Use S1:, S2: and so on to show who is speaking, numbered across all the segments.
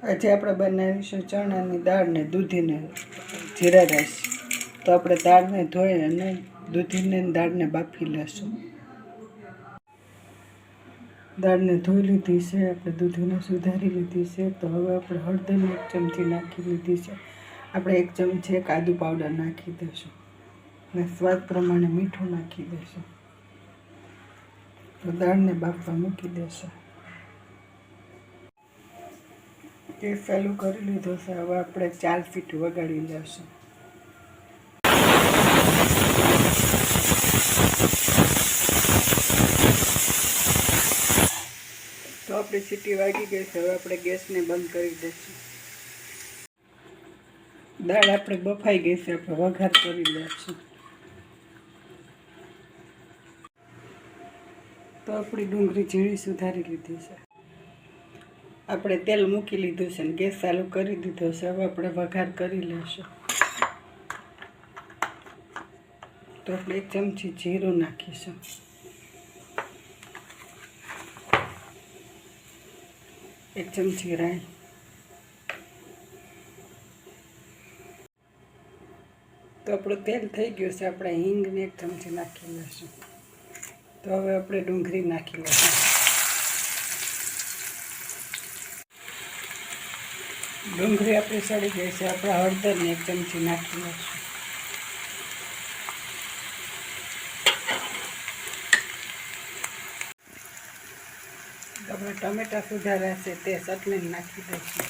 S1: આજે આપણે બનાવીશું ચણાની દાળ ને દૂધીને જીરા રાઈસ. તો આપણે દાળને ધોઈ અને દૂધીને દાળને બાફી લેશું. દાળને ધોઈ લીધી છે, આપણે દૂધીને સુધારી લીધી છે. તો હવે આપણે હળદરની 1 ચમચી નાખી લીધી છે. આપણે 1 ચમચી આદુ પાવડર નાખી દઈશું અને સ્વાદ પ્રમાણે મીઠું નાખી દઈશું. તો દાળને બાફવા મૂકી દેશું. ગેસ ચાલુ કરી લીધો છે. હવે આપણે 4 સીટી વગાડી લેશું. તો આપણી સીટી વાગી ગઈ છે. હવે આપણે ગેસને બંધ કરી દઈશું. દાળ આપણે બફાઈ ગઈ છે. આપણે વઘાર કરી લઈશું. તો આપણી ડુંગળી ઝીણી સુધારી લીધી છે. આપણે તેલ મૂકી લીધું છે અને ગેસ ચાલુ કરી દીધો છે. હવે આપણે વઘાર કરી લઈશું. તો આપણે 1 ચમચી જીરું નાખીશું. 1 ચમચી રાઈ, તો આપણું તેલ થઈ ગયું છે. આપણે હિંગને 1 ચમચી નાખી લઈશું. તો હવે આપણે ડુંગળી નાખી લઈશું. ડુંગળી આપણી સડી ગઈ છે. આપણે હળદરને 1 ચમચી નાખી લઈશું. આપણે ટમેટા સુધાર્યા છે તે ચટણી નાખી દઈશું.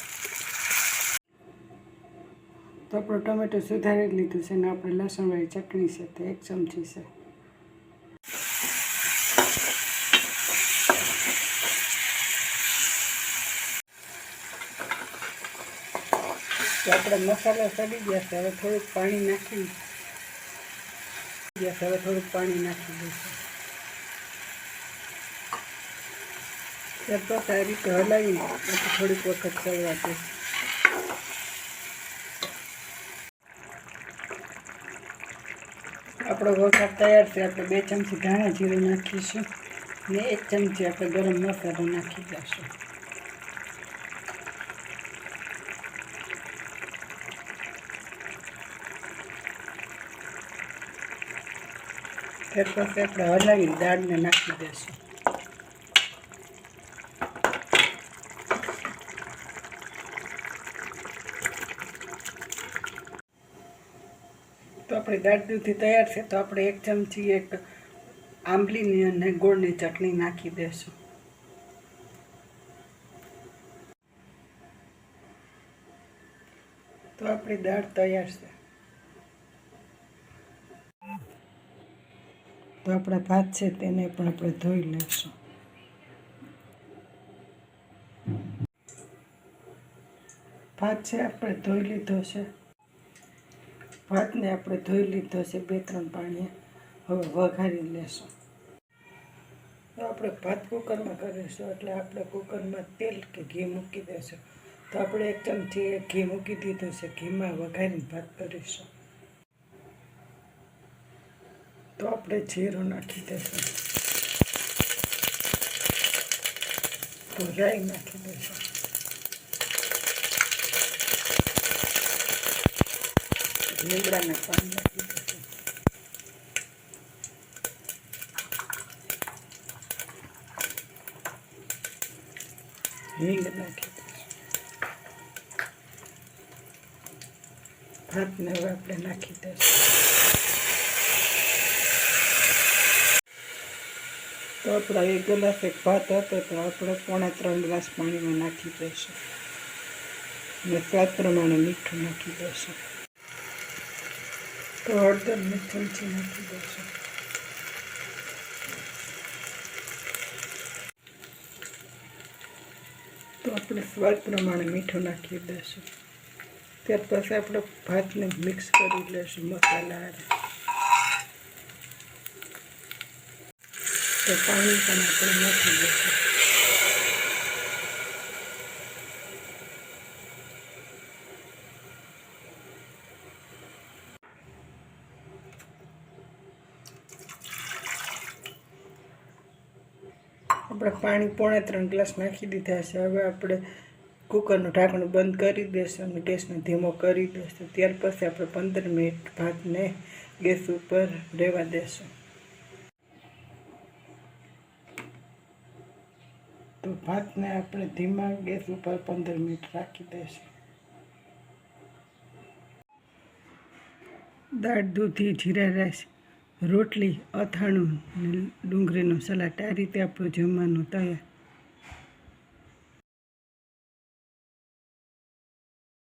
S1: તો આપણું ટમેટું સુધારી લીધું છે અને આપણે લસણવાળી ચટણી છે તે 1 ચમચી છે. તો આપણે મસાલા સડી ગયા છે. હવે થોડુંક પાણી નાખી દઈશું. ત્યારબાદ આ રીતે હલાવી થોડીક વખત ચડવા દઈશું. આપણો વઘાર તૈયાર છે. આપણે 2 ચમચી ધાણા જીરું નાખીશું ને 1 ચમચી આપણે ગરમ મસાલો નાખી દઈશું. ત્યાર પછી આપણે હલાવી દાળને નાખી દઈશું. તો આપણી દાળ દૂધી તૈયાર છે. તો આપણે 1 ચમચી આંબલીની અને ગોળની ચટણી નાખી દઈશું. તો આપણી દાળ તૈયાર છે. તો આપણા ભાત છે તેને પણ આપણે ધોઈ લઈશું. ભાત છે આપણે ધોઈ લીધો છે. ભાતને આપણે ધોઈ લીધો છે 2-3 પાણીએ. હવે વઘારી લેશું. તો આપણે ભાત કુકરમાં કરીશું એટલે આપણે કુકરમાં તેલ કે ઘી મૂકી દઈશું. તો આપણે 1 ચમચી ઘી મૂકી દીધું છે. ઘીમાં વઘારીને ભાત કરીશું. તો આપણે જીરું નાખી દઈશું. તો રાઈ નાખી દઈશું. લીમડાના પાન નાખી દઈશું. હિંગ નાખી દઈશું. ભાતને હવે આપણે નાખી દઈશું. તો આપણા 1 ગ્લાસ ભાત હતો તો આપણે 3.5 ગ્લાસ પાણીમાં નાખી દઈશું અને સ્વાદ પ્રમાણે મીઠું નાખી દઈશું. તો હળદર 1 ચમચી નાખી દઈશું. તો આપણે સ્વાદ પ્રમાણે મીઠું નાખી દઈશું. ત્યાર પછી આપણે ભાતને મિક્સ કરી લઈશું મસાલા. તો પાણી પણ આપણે નાખી દઈશું. આપણે પાણી 3.5 ગ્લાસ નાખી દીધા છે. હવે આપણે કુકરનું ઢાંકણું બંધ કરી દેશું અને ગેસને ધીમો કરી દેશું. ત્યાર પછી આપણે 15 મિનિટ ભાતને ગેસ ઉપર રહેવા દેશું. તો ભાતને આપણે ધીમા ગેસ ઉપર 15 મિનિટ રાખી દઈશું. દાળ, દૂધી, જીરા રાઈસ, રોટલી, અથાણું, ડુંગળીનું સલાડ, આ રીતે આપણું જમવાનું તૈયાર.